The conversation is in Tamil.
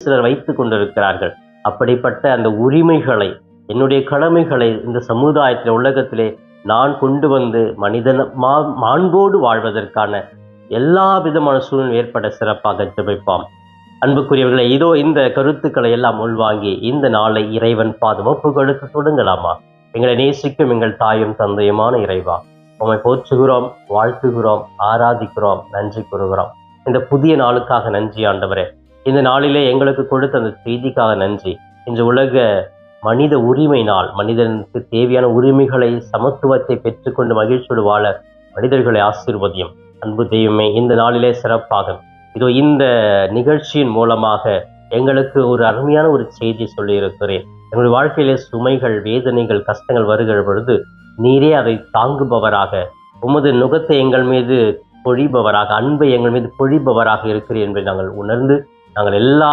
சிலர் வைத்து கொண்டிருக்கிறார்கள். அப்படிப்பட்ட அந்த உரிமைகளை, என்னுடைய கடமைகளை இந்த சமுதாயத்தில், உலகத்திலே நான் கொண்டு வந்து மனிதன் மாண்போடு வாழ்வதற்கான எல்லா விதமான சூழ்நிலை ஏற்பட சிறப்பாக ஜெபிப்போம். அன்புக்குரியவர்களை, இதோ இந்த கருத்துக்களை எல்லாம் உள்வாங்கி இந்த நாளை இறைவன் பாதம் ஒப்புக்கொடுக்க தொடங்கலாமா? எங்களை நேசிக்கும் எங்கள் தாயும் தந்தையுமான இறைவா, உம்மை போற்றுகிறோம், வாழ்த்துகிறோம், ஆராதிக்கிறோம், நன்றி கூறுகிறோம். இந்த புதிய நாளுக்காக நன்றி ஆண்டவரே. இந்த நாளிலே எங்களுக்கு கொடுத்த அந்த செய்திக்காக நன்றி. இன்று உலக மனித உரிமை நாள். மனிதனுக்கு தேவையான உரிமைகளை, சமத்துவத்தை பெற்றுக்கொண்டு மகிழ்ச்சியோடு வாழ மனிதர்களை ஆசீர்வதியும். அன்பு தெய்வமே, இந்த நாளிலே சிறப்பாக இதோ இந்த நிகழ்ச்சியின் மூலமாக எங்களுக்கு ஒரு அருமையான ஒரு செய்தி சொல்லியிருக்கிறேன். எங்களுடைய வாழ்க்கையிலே சுமைகள், வேதனைகள், கஷ்டங்கள் வருகிற பொழுது நீரே அதை தாங்குபவராக, உமது நுகத்தை எங்கள் மீது பொழிபவராக, அன்பை எங்கள் மீது பொழிபவராக இருக்கிறீர் என்பதை நாங்கள் உணர்ந்து நாங்கள் எல்லா